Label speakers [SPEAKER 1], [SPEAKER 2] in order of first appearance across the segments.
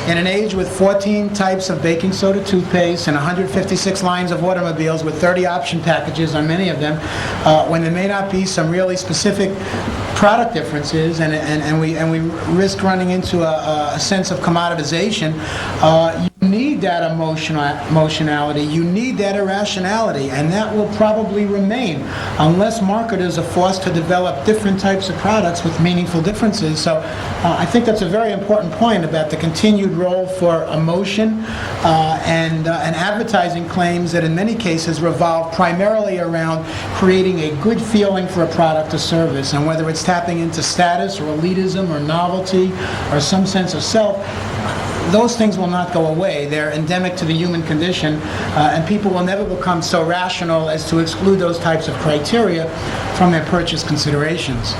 [SPEAKER 1] In an age with 14 types of baking soda toothpaste and 156 lines of automobiles with 30 option packages on many of them, when there may not be some really specific product differences, and we risk running into a sense of commoditization, you need that emotionality, you need that irrationality, and that will probably remain unless marketers are forced to develop different types of products with meaningful differences. So I think that's a very important point about the continued role for emotion and advertising claims that in many cases revolve primarily around creating a good feeling for a product or service, and whether it's tapping into status or elitism or novelty or some sense of self, those things will not go away. They're endemic to the human condition, and people will never become so rational as to exclude those types of criteria from their purchase considerations.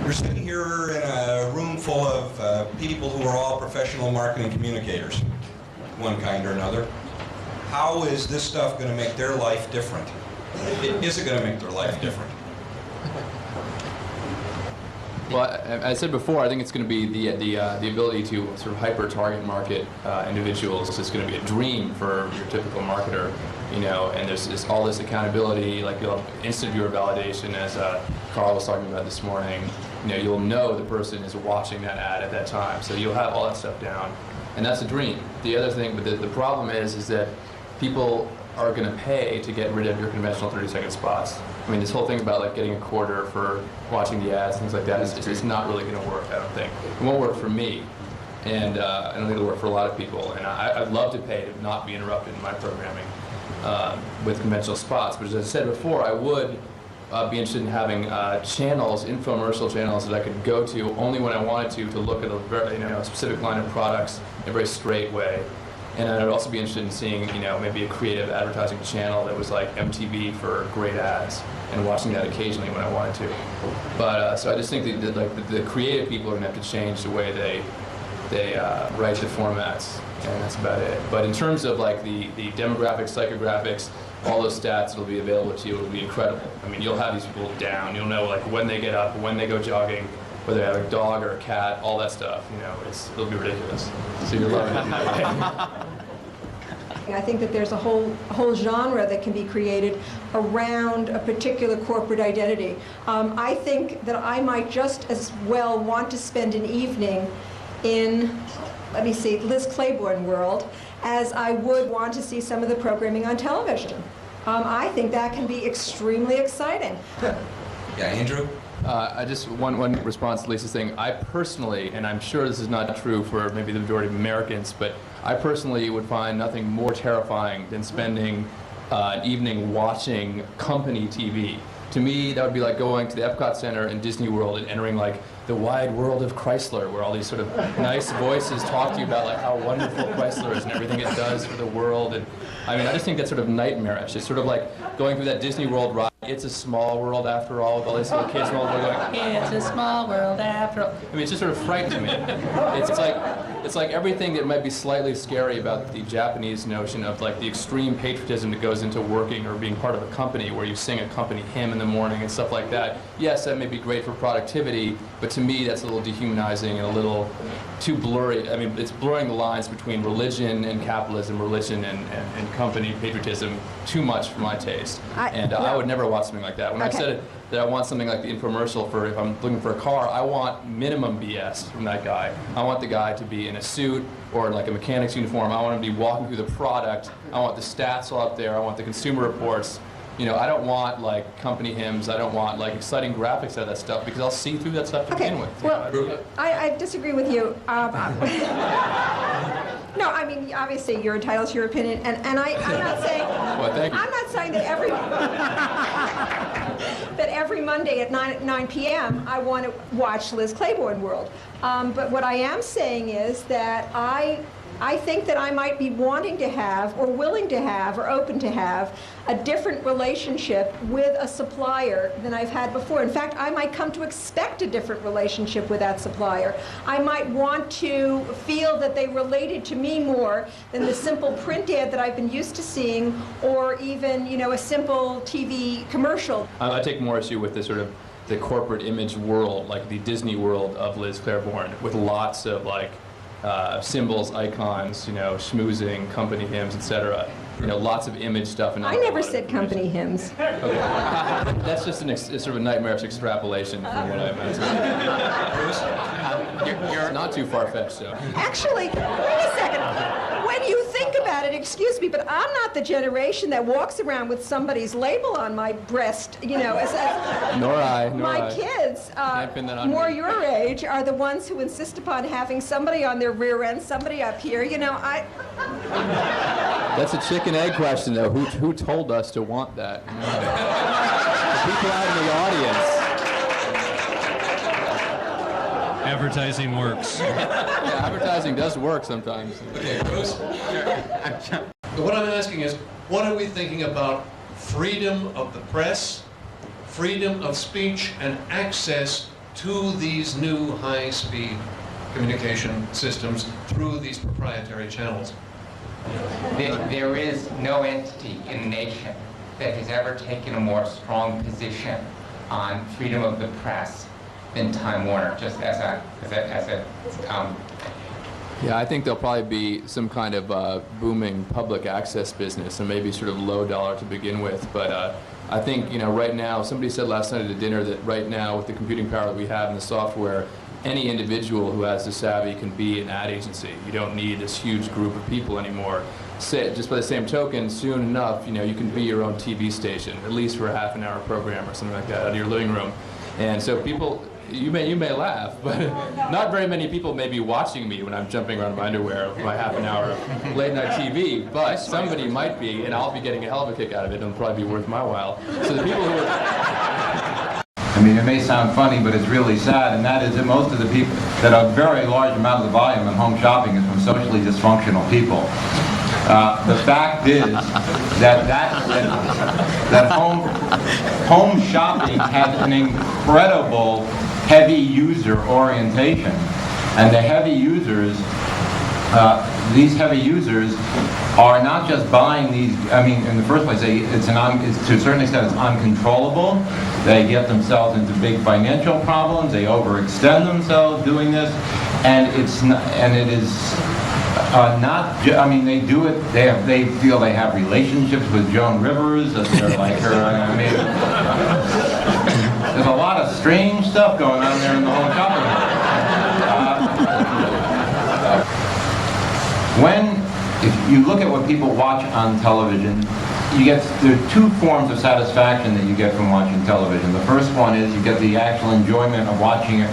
[SPEAKER 2] We're sitting here in a room full of people who are all professional marketing communicators, one kind or another. How is this stuff going to make their life different? Is it going to make their life different?
[SPEAKER 3] Well, I said before, I think it's going to be the ability to sort of hyper-target market individuals. It's going to be a dream for your typical marketer, you know. And there's all this accountability, like you'll have instant viewer validation, as Carl was talking about this morning. You know, you'll know the person is watching that ad at that time, so you'll have all that stuff down, and that's a dream. The other thing, but the problem is that people are going to pay to get rid of your conventional 30-second spots. I mean, this whole thing about like getting a quarter for watching the ads, things like that, is not really going to work, I don't think. It won't work for me, and I don't think it'll work for a lot of people. And I'd love to pay to not be interrupted in my programming with conventional spots. But as I said before, I would be interested in having channels, infomercial channels, that I could go to only when I wanted to look at a very, specific line of products in a very straight way. And I'd also be interested in seeing, maybe a creative advertising channel that was like MTV for great ads, and watching that occasionally when I wanted to. But so I just think that the creative people are going to have to change the way they write the formats, and that's about it. But in terms of like the demographics, psychographics, all those stats that'll be available to you, it'll be incredible. I mean, you'll have these people down. You'll know like when they get up, when they go jogging, whether they have a dog or a cat, all that stuff. It'll be ridiculous. So you're loving it in that way.
[SPEAKER 4] I think that there's a whole genre that can be created around a particular corporate identity. I think that I might just as well want to spend an evening in, let me see, Liz Claiborne world as I would want to see some of the programming on television. I think that can be extremely exciting.
[SPEAKER 2] Yeah, Andrew?
[SPEAKER 3] I just one response to Lisa's thing. I personally, and I'm sure this is not true for maybe the majority of Americans, but I personally would find nothing more terrifying than spending an evening watching company TV. To me, that would be like going to the Epcot Center in Disney World and entering like the wide world of Chrysler, where all these sort of nice voices talk to you about like how wonderful Chrysler is and everything it does for the world. And I mean, I just think that's sort of nightmarish. It's sort of like going through that Disney World ride. It's a small world after all, with all these little kids all going, it's a small world after all. I mean, it's just sort of frightening me. It's like everything that might be slightly scary about the Japanese notion of like the extreme patriotism that goes into working or being part of a company, where you sing a company hymn in the morning and stuff like that. Yes, that may be great for productivity, but to me that's a little dehumanizing and a little too blurry. I mean, it's blurring the lines between religion and capitalism, religion and company patriotism too much for my taste. I would never watch something like that. When I said that I want something like the infomercial for if I'm looking for a car, I want minimum BS from that guy. I want the guy to be in a suit or like a mechanic's uniform. I want him to be walking through the product. I want the stats all up there. I want the consumer reports. I don't want like company hymns. I don't want like exciting graphics out of that stuff, because I'll see through that stuff to begin with.
[SPEAKER 4] Well, I disagree with you. No, I mean, obviously you're entitled to your opinion, and I'm not saying.
[SPEAKER 3] Well, thank you.
[SPEAKER 4] I'm not saying that every Monday at 9 p.m. I want to watch Liz Claiborne World. But what I am saying is that I think that I might be wanting to have, or willing to have, or open to have a different relationship with a supplier than I've had before. In fact, I might come to expect a different relationship with that supplier. I might want to feel that they related to me more than the simple print ad that I've been used to seeing, or even, a simple TV commercial.
[SPEAKER 3] I take more issue with the sort of the corporate image world, like the Disney world of Liz Claiborne, with lots of like symbols, icons, schmoozing, company hymns, etc. Lots of image stuff. And
[SPEAKER 4] I never said company hymns.
[SPEAKER 3] Okay. That's just sort of a nightmarish extrapolation from what I imagine. You're not too far-fetched, though.
[SPEAKER 4] Actually, wait a second. When you think about it, excuse me, but I'm not the generation that walks around with somebody's label on my breast,
[SPEAKER 3] Nor I.
[SPEAKER 4] My kids,
[SPEAKER 3] Can't pin that on
[SPEAKER 4] more
[SPEAKER 3] me.
[SPEAKER 4] your age, are the ones who insist upon having somebody on their rear end, somebody up here.
[SPEAKER 3] That's a chicken egg question, though. Who told us to want that? The people out in the audience.
[SPEAKER 5] Advertising works.
[SPEAKER 3] Yeah, advertising does work sometimes.
[SPEAKER 6] Okay, Bruce. What I'm asking is, what are we thinking about freedom of the press, freedom of speech, and access to these new high-speed communication systems through these proprietary channels?
[SPEAKER 7] There is no entity in the nation that has ever taken a more strong position on freedom of the press than Time Warner, just as a
[SPEAKER 3] Yeah, I think there'll probably be some kind of booming public access business, and maybe sort of low dollar to begin with. But I think, right now, somebody said last night at a dinner that right now, with the computing power that we have and the software, any individual who has the savvy can be an ad agency. You don't need this huge group of people anymore. Just by the same token, soon enough, you can be your own TV station, at least for a half-an-hour program or something like that, out of your living room. And so people, you may laugh, but not very many people may be watching me when I'm jumping around in my underwear for my half-an-hour of late-night TV, but somebody might be, and I'll be getting a hell of a kick out of it, and it'll probably be worth my while. So the people who are...
[SPEAKER 8] I mean, it may sound funny, but it's really sad, and that is that most of the people, that a very large amount of the volume in home shopping is from socially dysfunctional people. The fact is that home shopping has an incredible heavy user orientation, and the heavy users, these heavy users are not just buying these. I mean, in the first place, it's to a certain extent it's uncontrollable. They get themselves into big financial problems. They overextend themselves doing this, and it is not. I mean, they do it. They feel they have relationships with Joan Rivers. That they're like her. I mean, there's a lot of strange stuff going on there in the home shopping market. If you look at what people watch on television, there are two forms of satisfaction that you get from watching television. The first one is you get the actual enjoyment of watching it,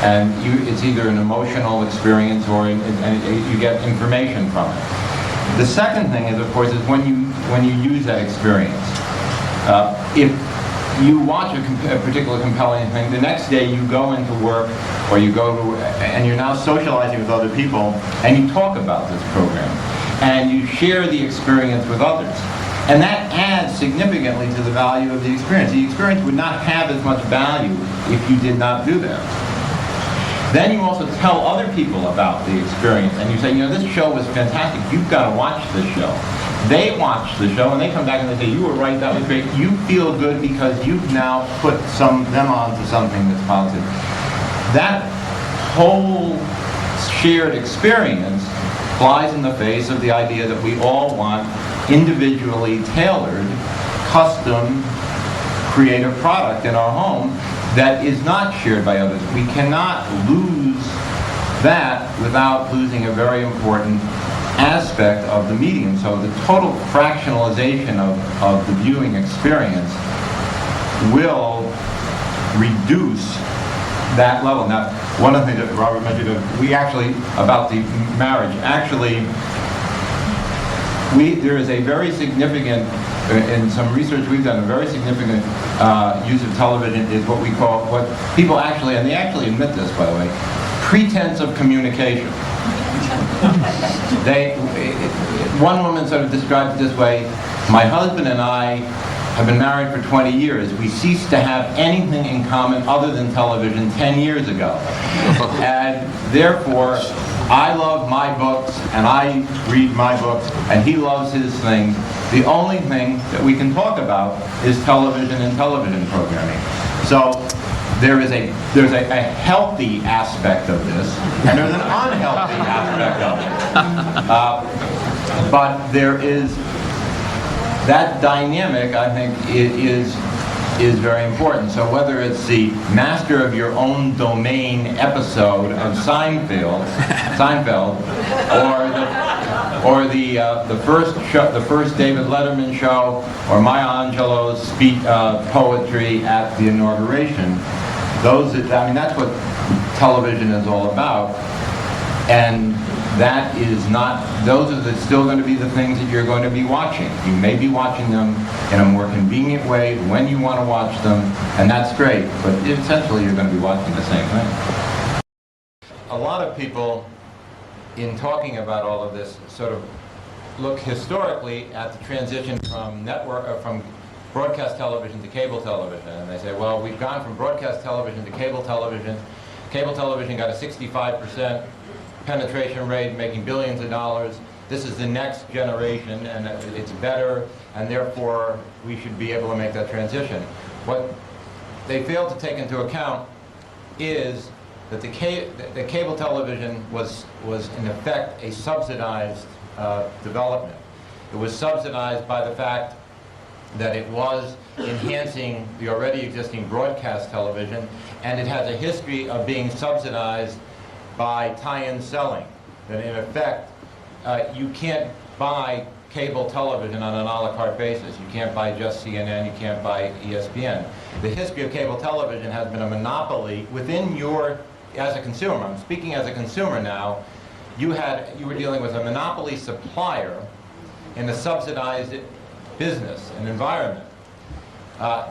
[SPEAKER 8] and it's either an emotional experience or you get information from it. The second thing is, of course, is when you use that experience. If you watch a particular compelling thing, the next day you go into work or and you're now socializing with other people, and you talk about this program, and you share the experience with others. And that adds significantly to the value of the experience. The experience would not have as much value if you did not do that. Then you also tell other people about the experience, and you say, this show was fantastic, you've got to watch this show. They watch the show, and they come back and they say, you were right, that was great. You feel good because you've now put them onto something that's positive. That whole shared experience flies in the face of the idea that we all want individually tailored, custom, creative product in our home that is not shared by others. We cannot lose that without losing a very important aspect of the medium. So the total fractionalization of the viewing experience will reduce that level. Now, one of the things that Robert mentioned, about the marriage, there is a very significant, in some research we've done, a very significant use of television is what we call, what people actually, and they actually admit this, by the way, pretense of communication. One woman sort of described it this way: my husband and I have been married for 20 years. We ceased to have anything in common other than television 10 years ago. And therefore, I love my books, and I read my books, and he loves his things. The only thing that we can talk about is television and television programming. So there's a healthy aspect of this, and there's an unhealthy aspect of it. But there is that dynamic, I think, is very important. So whether it's the master of your own domain episode of Seinfeld, or the first David Letterman show, or Maya Angelou's poetry at the inauguration, that's what television is all about. And that is not, those are still going to be the things that you're going to be watching. You may be watching them in a more convenient way when you want to watch them, and that's great, but essentially you're going to be watching the same thing. A lot of people, in talking about all of this, sort of look historically at the transition from from broadcast television to cable television, and they say, well, we've gone from broadcast television to cable television. Cable television got a 65% penetration rate, making billions of dollars. This is the next generation, and it's better, and therefore we should be able to make that transition. What they fail to take into account is that the cable television was in effect a subsidized development. It was subsidized by the fact that it was enhancing the already existing broadcast television, and it has a history of being subsidized by tie-in selling. That in effect, you can't buy cable television on an a la carte basis. You can't buy just CNN, you can't buy ESPN. The history of cable television has been a monopoly within as a consumer. I'm speaking as a consumer now. You were dealing with a monopoly supplier in a subsidized business and environment.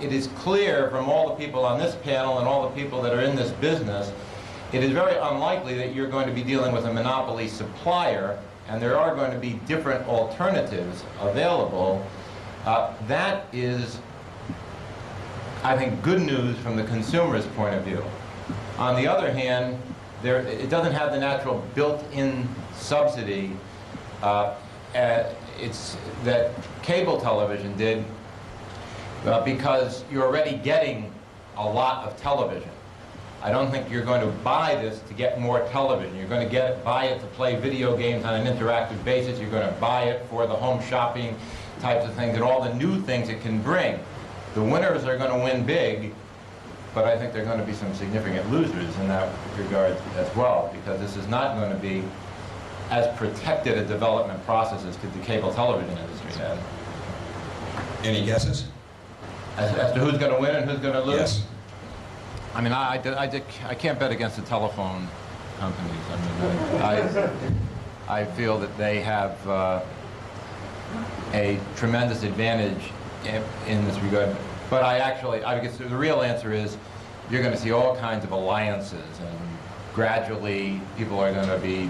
[SPEAKER 8] It is clear from all the people on this panel and all the people that are in this business, it is very unlikely that you're going to be dealing with a monopoly supplier, and there are going to be different alternatives available. That is, I think, good news from the consumer's point of view. On the other hand, it doesn't have the natural built-in subsidy that cable television did, because you're already getting a lot of television. I don't think you're going to buy this to get more television. You're going to buy it to play video games on an interactive basis. You're going to buy it for the home shopping types of things and all the new things it can bring. The winners are going to win big, but I think there are going to be some significant losers in that regard as well, because this is not going to be as protected a development process as the cable television industry has.
[SPEAKER 2] Any guesses?
[SPEAKER 8] As to who's going to win and who's going to lose?
[SPEAKER 2] Yes.
[SPEAKER 8] I mean, I can't bet against the telephone companies. I mean, I feel that they have a tremendous advantage in this regard. But I guess the real answer is you're going to see all kinds of alliances, and gradually people are going to be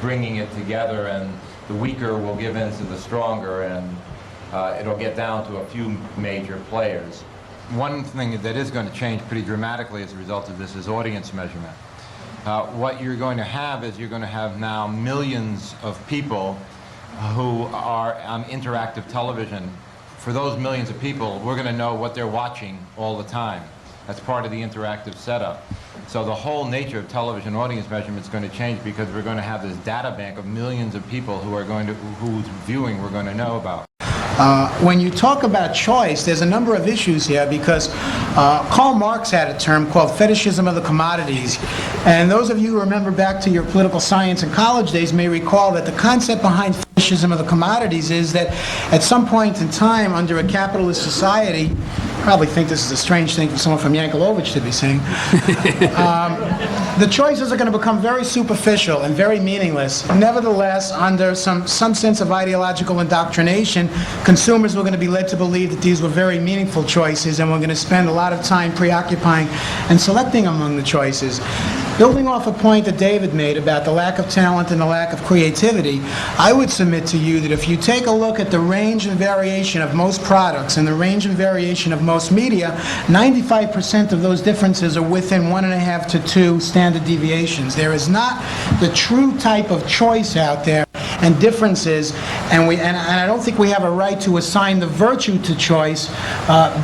[SPEAKER 8] bringing it together, and the weaker will give in to the stronger, and it'll get down to a few major players. One thing that is going to change pretty dramatically as a result of this is audience measurement. What you're going to have is you're going to have now millions of people who are on interactive television. For those millions of people, we're going to know what they're watching all the time. That's part of the interactive setup. So the whole nature of television audience measurement is going to change, because we're going to have this data bank of millions of people whose viewing we're going to know about.
[SPEAKER 1] When you talk about choice, there's a number of issues here, because Karl Marx had a term called fetishism of the commodities. And those of you who remember back to your political science and college days may recall that the concept behind fetishism of the commodities is that at some point in time under a capitalist society, probably think this is a strange thing for someone from Yankelovich to be saying, the choices are going to become very superficial and very meaningless. Nevertheless, under some sense of ideological indoctrination, consumers were going to be led to believe that these were very meaningful choices, and we're going to spend a lot of time preoccupying and selecting among the choices. Building off a point that David made about the lack of talent and the lack of creativity, I would submit to you that if you take a look at the range and variation of most products and the range and variation of most media, 95% of those differences are within 1.5 to 2 standard deviations. There is not the true type of choice out there and differences And I don't think we have a right to assign the virtue to choice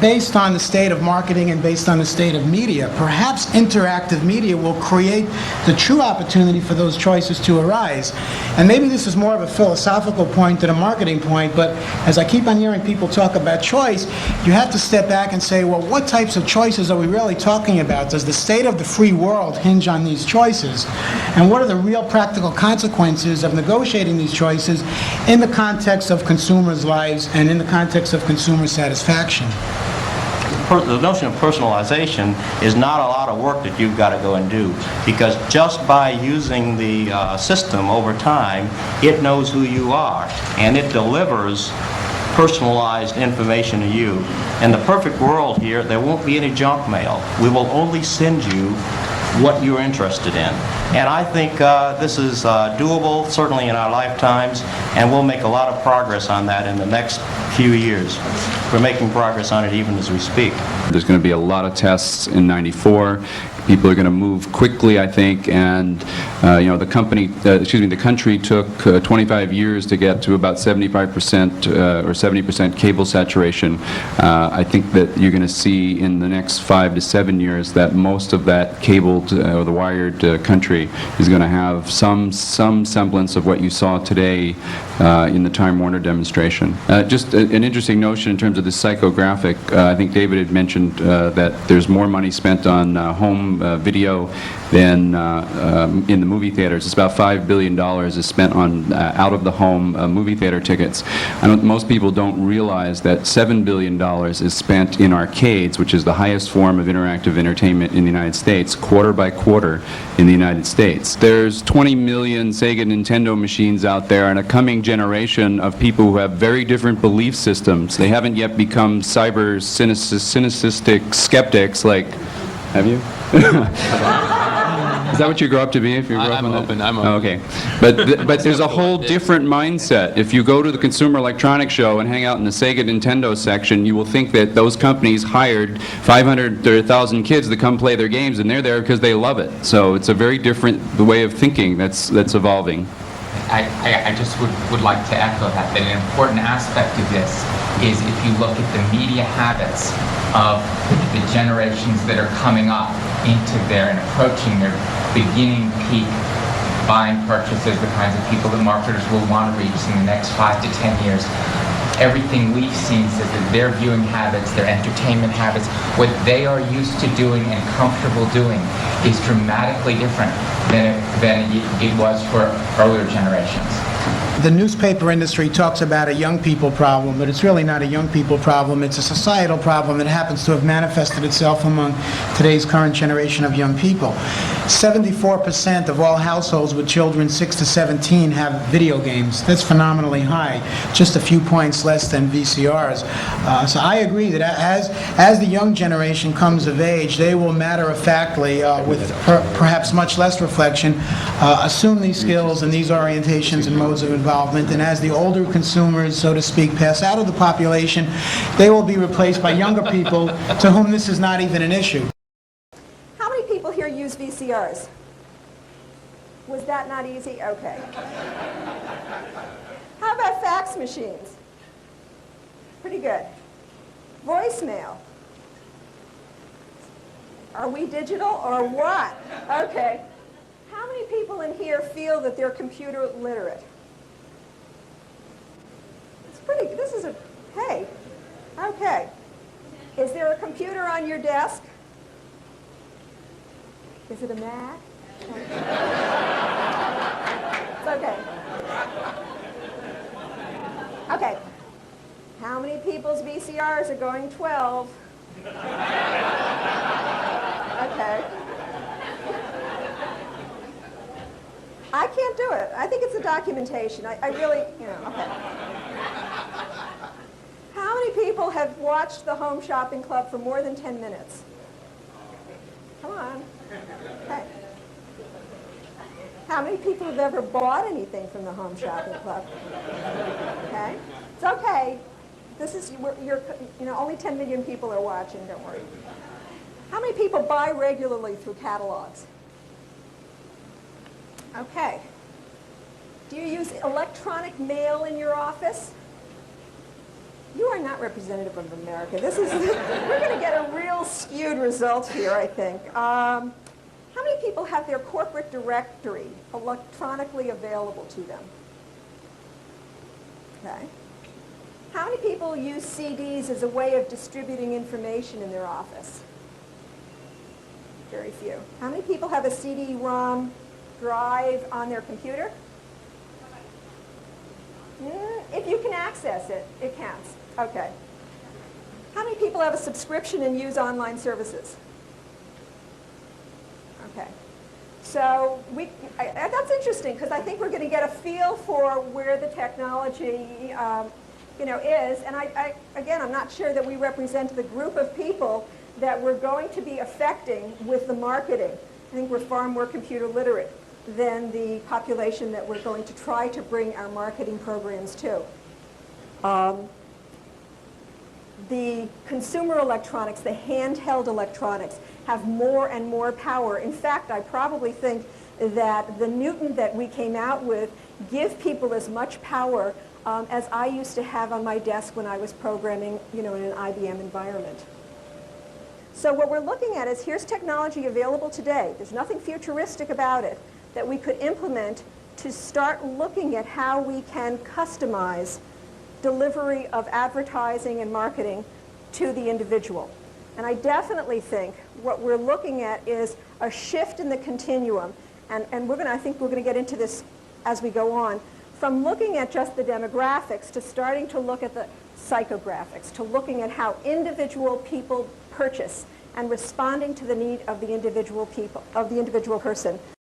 [SPEAKER 1] based on the state of marketing and based on the state of media. Perhaps interactive media will create the true opportunity for those choices to arise. And maybe this is more of a philosophical point than a marketing point, but as I keep on hearing people talk about choice, you have to step back and say, well, what types of choices are we really talking about? Does the state of the free world hinge on these choices? And what are the real practical consequences of negotiating these choices in the context of consumers' lives and in the context of consumer satisfaction?
[SPEAKER 9] The notion of personalization is not a lot of work that you've got to go and do, because just by using the system over time, it knows who you are, and it delivers personalized information to you. In the perfect world here, there won't be any junk mail. We will only send you what you're interested in. And I think this is doable, certainly in our lifetimes, and we'll make a lot of progress on that in the next few years. We're making progress on it even as we speak.
[SPEAKER 10] There's going to be a lot of tests in '94. People are going to move quickly, I think, and the country took 25 years to get to about 75% or 70% cable saturation. I think that you're going to see in the next 5 to 7 years that most of that cabled or the wired country is going to have some semblance of what you saw today in the Time Warner demonstration. Just an interesting notion in terms of the psychographic. I think David had mentioned that there's more money spent on home video than in the movie theaters. It's about $5 billion is spent on out-of-the-home movie theater tickets. Most people don't realize that $7 billion is spent in arcades, which is the highest form of interactive entertainment in the United States, quarter by quarter in the United States. There's 20 million Sega Nintendo machines out there, and a coming generation of people who have very different belief systems. They haven't yet become cyber cynicistic skeptics like... Have you? Is that what you grow up to be if you grow up on that?
[SPEAKER 3] I'm open.
[SPEAKER 10] Oh, okay. But there's a whole different mindset. If you go to the Consumer Electronics Show and hang out in the Sega Nintendo section, you will think that those companies hired 500 or 1,000 kids to come play their games, and they're there because they love it. So it's a very different way of thinking that's evolving.
[SPEAKER 7] I just would like to echo that an important aspect of this is if you look at the media habits of the generations that are coming up into their and approaching their beginning peak buying purchases, the kinds of people that marketers will want to reach in the next 5 to 10 years. Everything we've seen says that their viewing habits, their entertainment habits, what they are used to doing and comfortable doing is dramatically different than it was for earlier generations.
[SPEAKER 1] The newspaper industry talks about a young people problem, but it's really not a young people problem. It's a societal problem that happens to have manifested itself among today's current generation of young people. 74% of all households with children 6 to 17 have video games. That's phenomenally high, just a few points less than VCRs. So I agree that as the young generation comes of age, they will matter-of-factly, with perhaps much less reflection, assume these skills and these orientations and modes of involvement, and as the older consumers, so to speak, pass out of the population, they will be replaced by younger people to whom this is not even an issue.
[SPEAKER 4] How many people here use VCRs? Was that not easy? Okay. How about fax machines? Pretty good. Voicemail. Are we digital or what? Okay. How many people in here feel that they're computer literate? It's pretty, this is a, hey, okay. Is there a computer on your desk? Is it a Mac? It's okay. Okay. How many people's VCRs are going 12? Okay. I can't do it. I think it's a documentation. I really, okay. How many people have watched the Home Shopping Club for more than 10 minutes? Come on. Okay. How many people have ever bought anything from the Home Shopping Club? Okay. It's okay. This is, only 10 million people are watching, don't worry. How many people buy regularly through catalogs? Okay. Do you use electronic mail in your office? You are not representative of America. This is, we're going to get a real skewed result here, I think. How many people have their corporate directory electronically available to them? Okay. How many people use CDs as a way of distributing information in their office? Very few. How many people have a CD-ROM drive on their computer? If you can access it, it counts. Okay. How many people have a subscription and use online services? Okay. So that's interesting because I think we're going to get a feel for where the technology is. And again, I'm not sure that we represent the group of people that we're going to be affecting with the marketing. I think we're far more computer literate than the population that we're going to try to bring our marketing programs to. The consumer electronics, the handheld electronics, have more and more power. In fact, I probably think that the Newton that we came out with give people as much power as I used to have on my desk when I was programming, in an IBM environment. So what we're looking at is here's technology available today. There's nothing futuristic about it that we could implement to start looking at how we can customize delivery of advertising and marketing to the individual. And I definitely think what we're looking at is a shift in the continuum, and I think we're going to get into this as we go on, from looking at just the demographics to starting to look at the psychographics, to looking at how individual people purchase and responding to the need of the individual person.